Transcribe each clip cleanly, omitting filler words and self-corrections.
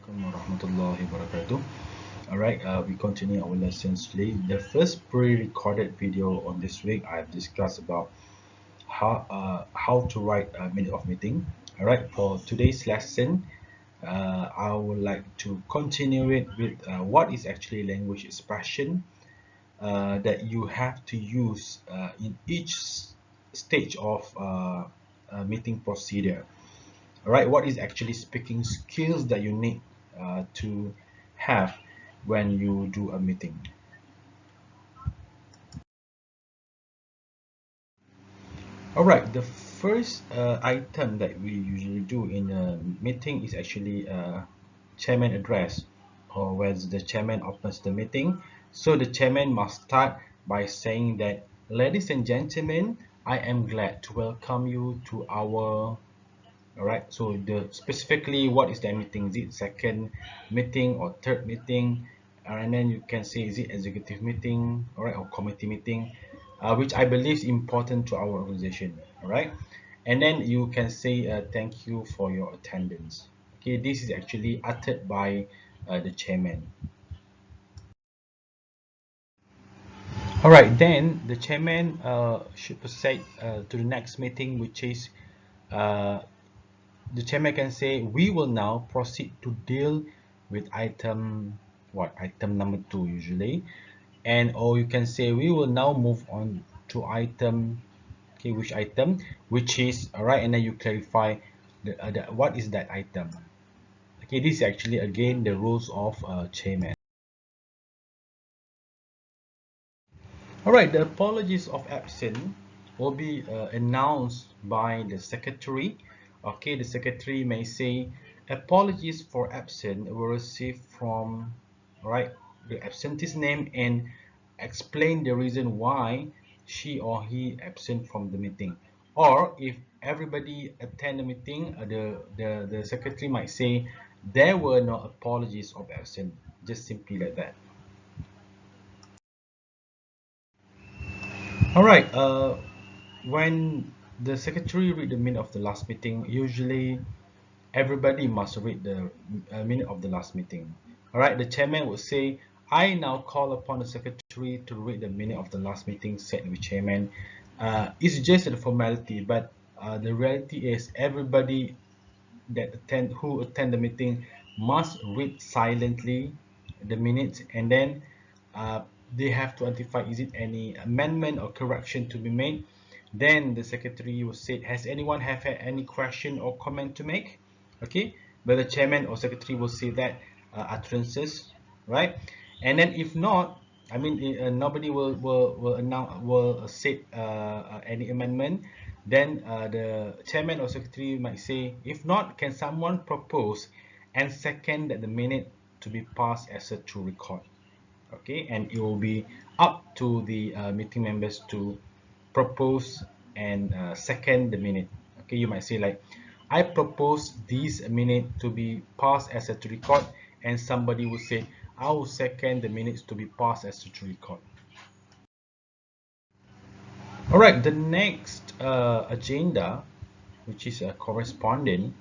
Warahmatullahi wabarakatuh. Alright, we continue our lessons today. The first pre-recorded video on this week, I've discussed about how to write a minute of meeting. Alright, for today's lesson, I would like to continue it with what is actually language expression that you have to use in each stage of a meeting procedure. All right, what is actually speaking skills that you need to have when you do a meeting. All right, the first item that we usually do in a meeting is actually chairman address, or where the chairman opens the meeting. So the chairman must start by saying that, ladies and gentlemen, I am glad to welcome you to our. All right, so the specifically what is that meeting? Is it second meeting or third meeting? And then you can say, is it executive meeting, all right, or committee meeting, which I believe is important to our organization. All right, and then you can say thank you for your attendance. Okay, this is actually uttered by the chairman. All right, then the chairman should proceed to the next meeting, which is uh, the chairman can say, we will now proceed to deal with item number 2 usually, and or you can say we will now move on to item, okay, which item, which is all right, and then you clarify the what is that item. Okay, this is actually again the rules of chairman. All right, the apologies of absent will be announced by the secretary. Okay, the secretary may say, apologies for absent were received from, all right, the absentee's name and explain the reason why she or he absent from the meeting. Or if everybody attend the meeting, the secretary might say, there were no apologies of absent, just simply like that. All right. When the secretary read the minute of the last meeting, usually everybody must read the minute of the last meeting. All right. The chairman will say, "I now call upon the secretary to read the minute of the last meeting," said the chairman. It's just a formality, but the reality is everybody who attend the meeting must read silently the minutes, and then uh, they have to identify, is it any amendment or correction to be made. Then the secretary will say, has anyone have had any question or comment to make? Okay, but the chairman or secretary will say that utterances, right? And then if not, I mean, nobody will announce, will say any amendment. Then the chairman or secretary might say, if not, can someone propose and second that the minute to be passed as a true record? Okay, and it will be up to the meeting members to propose and second the minute. Okay, you might say like, I propose this minute to be passed as a to record, and somebody will say, I will second the minutes to be passed as a to record. All right, the next agenda, which is a correspondent.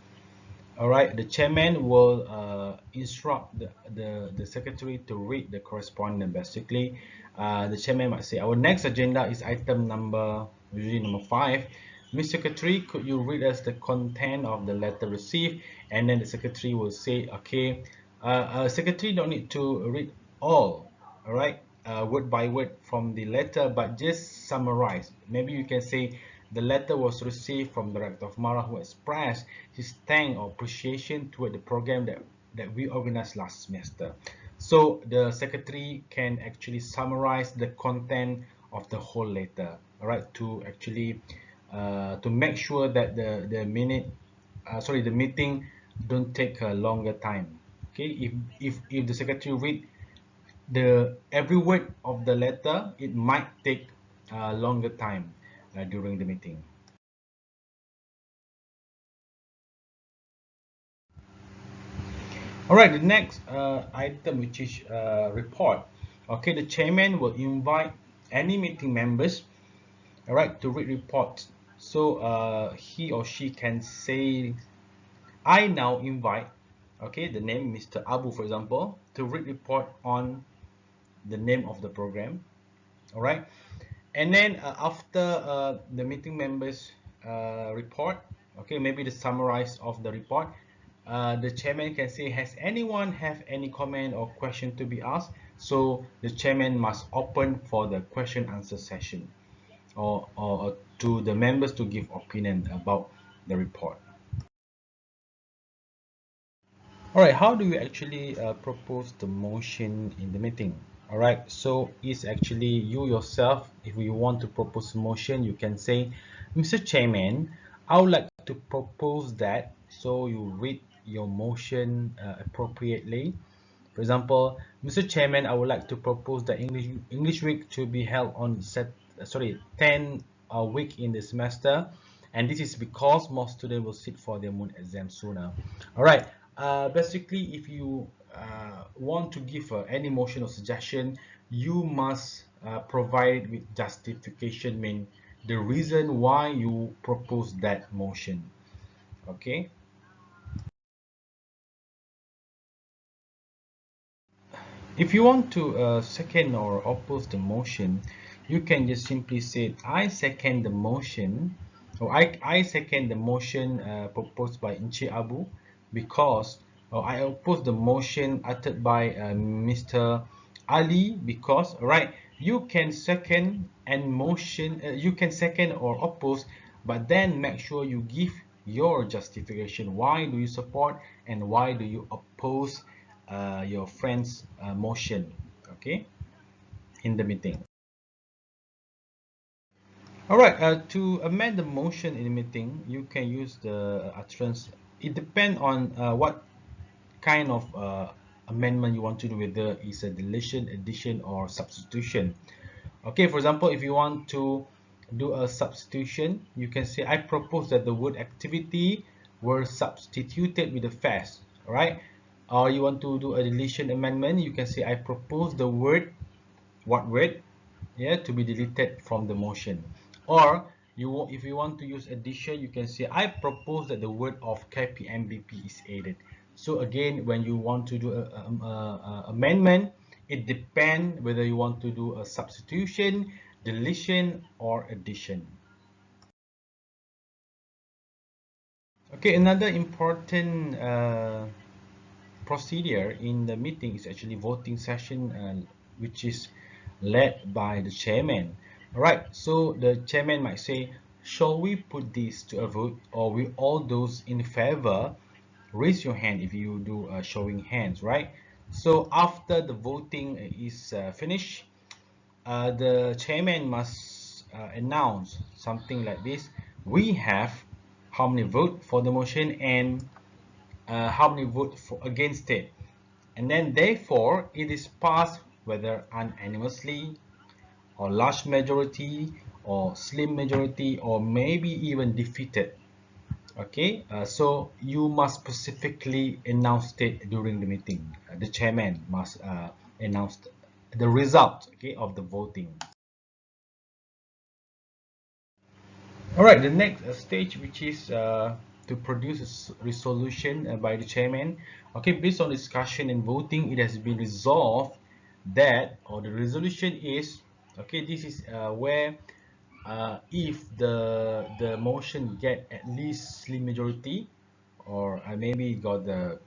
All right, the chairman will instruct the secretary to read the correspondence. Basically, the chairman might say, our next agenda is item number, usually number 5. Ms. Secretary, could you read us the content of the letter received? And then the secretary will say, okay, secretary don't need to read all right, word by word from the letter, but just summarize. Maybe you can say, the letter was received from Director of Mara, who expressed his thanks or appreciation toward the program that we organized last semester. So the secretary can actually summarize the content of the whole letter, all right, to actually to make sure that the meeting don't take a longer time. Okay, if the secretary read the every word of the letter, it might take a longer time during the meeting. All right, the next item, which is report. Okay, the chairman will invite any meeting members, all right, to read reports. So he or she can say, I now invite okay, the name Mr. Abu, for example, to read report on the name of the program. All right, and then after the meeting members report, okay, maybe the summarize of the report, the chairman can say, has anyone have any comment or question to be asked? So the chairman must open for the question answer session, or to the members to give opinion about the report. All right, how do you actually propose the motion in the meeting? All right, so it's actually you yourself. If you want to propose a motion, you can say, Mr. Chairman, I would like to propose that. So you read your motion appropriately. For example, Mr. Chairman, I would like to propose the English week to be held on 10 week in the semester, and this is because most students will sit for their moon exam sooner. All right. Basically, if you want to give any motion or suggestion, you must provide it with justification, mean the reason why you propose that motion. Okay. If you want to second or oppose the motion, you can just simply say, I second the motion, or I second the motion proposed by Inchi Abu, because, or I oppose the motion uttered by Mr. Ali because, right, you can second and motion, you can second or oppose, but then make sure you give your justification. Why do you support and why do you oppose your friend's motion, okay, in the meeting. All right, to amend the motion in the meeting, you can use the utterance. It depends on what kind of amendment you want to do, whether it's a deletion, addition, or substitution. Okay, for example, if you want to do a substitution, you can say, I propose that the word activity were substituted with the fast, all right? Or you want to do a deletion amendment, you can say, I propose the word, what word, yeah, to be deleted from the motion. Or if you want to use addition, you can say, I propose that the word of KPMBP is added. So again, when you want to do a amendment, it depends whether you want to do a substitution, deletion, or addition. Okay, another important procedure in the meeting is actually voting session, which is led by the chairman. All right, so the chairman might say, shall we put this to a vote, or will all those in favor raise your hand if you do showing hands, right? So after the voting is finished, the chairman must announce something like this: we have how many vote for the motion and how many vote for against it, and then therefore it is passed whether unanimously or large majority or slim majority or maybe even defeated. Okay, so you must specifically announce it during the meeting. The chairman must announce the result, okay, of the voting. All right, the next stage, which is to produce a resolution by the chairman. Okay, based on discussion and voting, it has been resolved that, or the resolution is, okay, this is where if the motion get at least slim majority, or maybe got the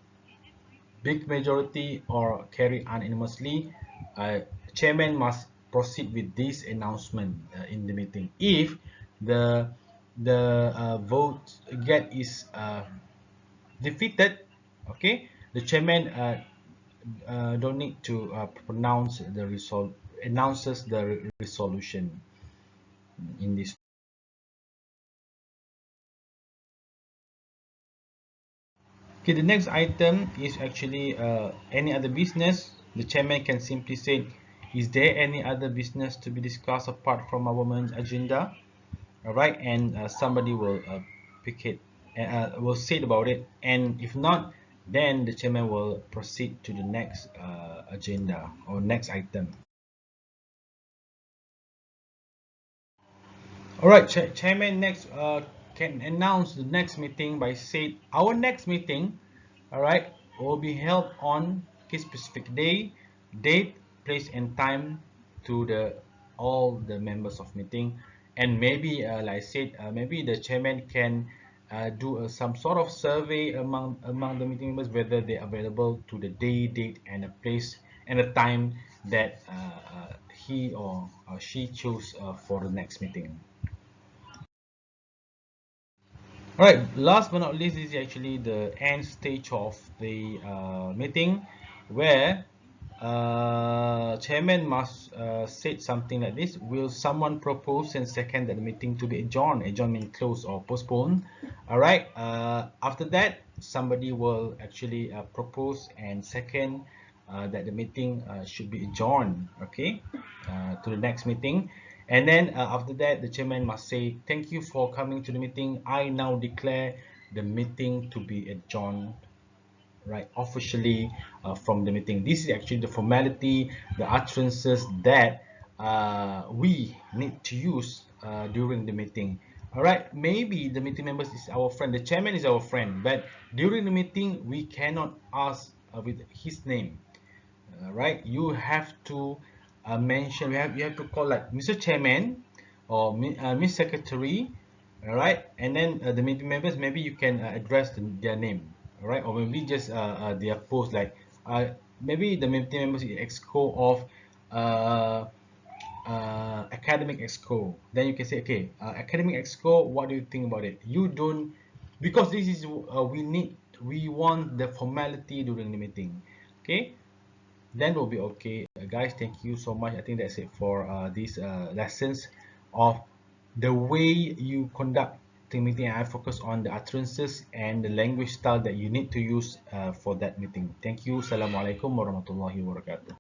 big majority or carry unanimously, chairman must proceed with this announcement in the meeting. If the vote get is defeated, okay, the chairman don't need to pronounce the result, announces the resolution in this. Okay, the next item is actually any other business. The chairman can simply say, is there any other business to be discussed apart from our main agenda? All right, and somebody will pick it, will say about it. And if not, then the chairman will proceed to the next agenda or next item. All right, chairman next can announce the next meeting by saying, our next meeting, all right, will be held on a specific day, date, place, and time to the all the members of meeting. And maybe, like I said, maybe the chairman can do some sort of survey among the meeting members whether they are available to the day, date, and a place and a time that he or she chose for the next meeting. All right, last but not least is actually the end stage of the meeting where chairman must say something like this: will someone propose and second that the meeting to be adjourned? Adjourn means close or postpone. All right, after that somebody will actually propose and second that the meeting should be adjourned, okay, to the next meeting. And then after that, the chairman must say, thank you for coming to the meeting. I now declare the meeting to be adjourned, right, officially from the meeting. This is actually the formality, the utterances that we need to use during the meeting. All right, maybe the meeting members is our friend, the chairman is our friend, but during the meeting, we cannot ask with his name, right? You have to mention, you have to call like Mr. Chairman or Miss Secretary, all right? And then the meeting members, maybe you can address their name, all right? Or maybe just their post, like maybe the meeting members is exco of uh, academic exco. Then you can say, okay, academic exco, what do you think about it? You don't, because this is we want the formality during the meeting, okay? Then will be okay. Guys, thank you so much. I think that's it for these lessons of the way you conduct the meeting. I focus on the utterances and the language style that you need to use for that meeting. Thank you. Assalamualaikum warahmatullahi wabarakatuh.